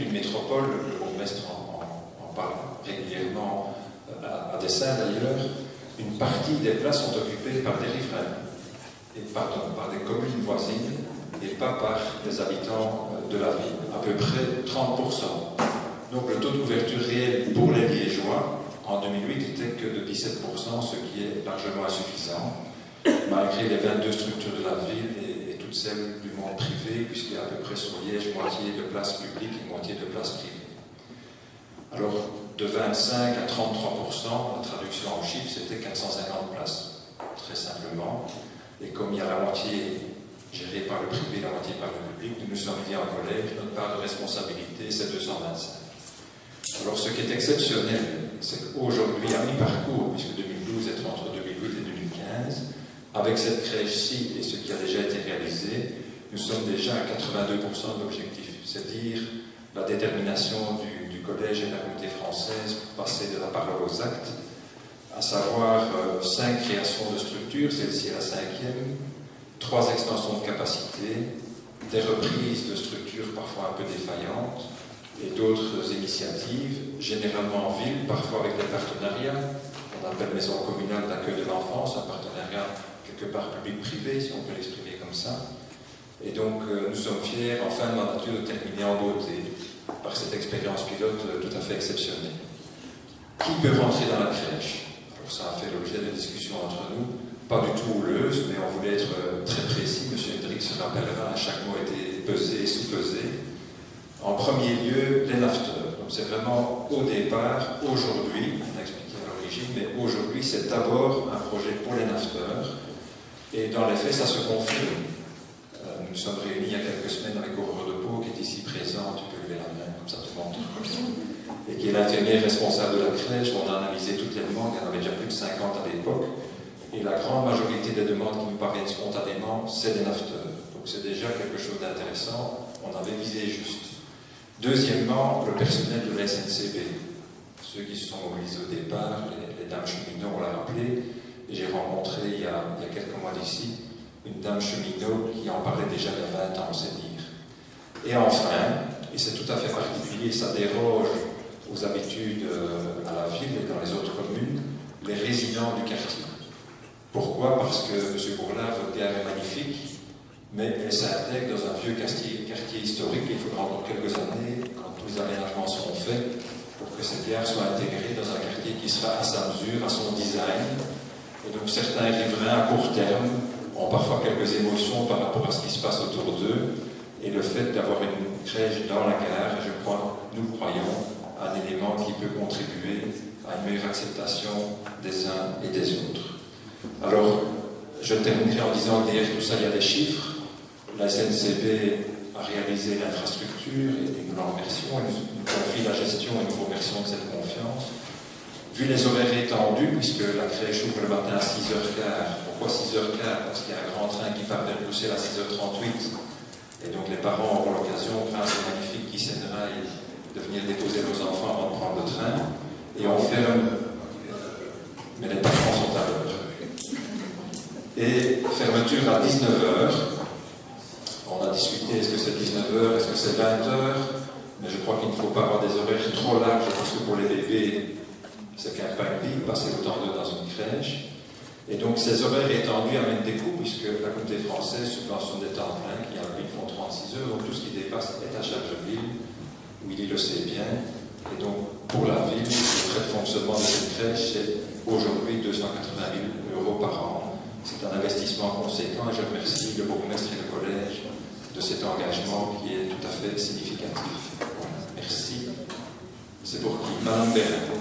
d'une métropole, le bourgmestre en parle régulièrement à dessein d'ailleurs, une partie des places sont occupées par des riverains, par des communes voisines, et pas par des habitants de la ville, à peu près 30%. Donc le taux d'ouverture réel pour les Liégeois, en 2008, n'était que de 17%, ce qui est largement insuffisant, malgré les 22 structures de la ville et toutes celles du monde privé, puisqu'il y a à peu près sur Liège moitié de places publiques et moitié de places privées. Alors, de 25 à 33%, la traduction en chiffres, c'était 450 places, très simplement. Et comme il y a la moitié gérée par le privé, la moitié par le public, nous nous sommes dit en collège, notre part de responsabilité, c'est 225. Alors, ce qui est exceptionnel, c'est qu'aujourd'hui, à mi-parcours, puisque 2012 est entre 2008 et 2015, avec cette crèche-ci et ce qui a déjà été réalisé, nous sommes déjà à 82% de l'objectif, c'est-à-dire la détermination du collège et de la communauté française pour passer de la parole aux actes, à savoir 5 créations de structures, celle-ci est la 5e, 3 extensions de capacité, des reprises de structures parfois un peu défaillantes, et d'autres initiatives, généralement en ville, parfois avec des partenariats, qu'on appelle maison communale d'accueil de l'enfance, un partenariat quelque part public-privé, si on peut l'exprimer comme ça. Et donc, nous sommes fiers, en fin de mandature, de terminer en beauté, par cette expérience pilote tout à fait exceptionnelle. Qui peut rentrer dans la crèche? Alors, ça a fait l'objet de discussions entre nous, pas du tout houleuses, mais on voulait être très précis. M. Hendrix se rappellera, chaque mot était pesé, sous-pesé. En premier lieu, les nafteurs. Donc c'est vraiment au départ, aujourd'hui, on a expliqué à l'origine, mais aujourd'hui c'est d'abord un projet pour les nafteurs. Et dans les faits, ça se confirme. Nous nous sommes réunis il y a quelques semaines avec Aurore de Pau, qui est ici présent, tu peux lever la main, comme ça tout le monde. Et qui est l'infirmière responsable de la crèche. On a analysé toutes les demandes, il y en avait déjà plus de 50 à l'époque. Et la grande majorité des demandes qui nous parviennent spontanément, c'est des nafteurs. Donc c'est déjà quelque chose d'intéressant, on avait visé juste. Deuxièmement, le personnel de la SNCB. Ceux qui se sont mobilisés au départ, les dames cheminots, on l'a rappelé. Et j'ai rencontré il y a quelques mois d'ici une dame cheminot qui en parlait déjà il y a 20 ans, c'est dire. Et enfin, et c'est tout à fait particulier, ça déroge aux habitudes à la ville et dans les autres communes, les résidents du quartier. Pourquoi? Parce que, M. Bourlard, votre gare est magnifique, mais elle s'intègre dans un vieux quartier historique. Il faudra encore quelques années, quand tous les aménagements seront faits, pour que cette gare soit intégrée dans un quartier qui sera à sa mesure, à son design. Et donc certains riverains à court terme ont parfois quelques émotions par rapport à ce qui se passe autour d'eux. Et le fait d'avoir une crèche dans la gare, je crois, nous croyons, un élément qui peut contribuer à une meilleure acceptation des uns et des autres. Alors, je terminerai en disant que derrière tout ça, il y a des chiffres. La SNCB a réalisé l'infrastructure et nous l'en remercions. Elle nous confie la gestion et nous vous remercions de cette confiance. Vu les horaires étendus, puisque la crèche ouvre le matin à 6h15. Pourquoi 6h15? Parce qu'il y a un grand train qui part vers Bruxelles à 6h38. Et donc les parents auront l'occasion, grâce au magnifique Guy-Senrail, de venir déposer nos enfants avant de prendre le train. Et on ferme. Mais les parents sont à l'heure. Et fermeture à 19h. On a discuté, est-ce que c'est 19h, est-ce que c'est 20h? Mais je crois qu'il ne faut pas avoir des horaires trop larges, parce que pour les bébés, c'est qu'un pain de vie, passer autant d'heures dans une crèche. Et donc ces horaires étendus amènent des coûts, puisque la communauté française subventionne des temps pleins, qui font 36 heures, donc tout ce qui dépasse est à Chargeville, où il le sait bien. Et donc pour la ville, le frais de fonctionnement de cette crèche, c'est aujourd'hui 280 000 € par an. C'est un investissement conséquent et je remercie le bourgmestre et le collège de cet engagement qui est tout à fait significatif. Voilà. Merci. C'est pour qui? Madame Bérard.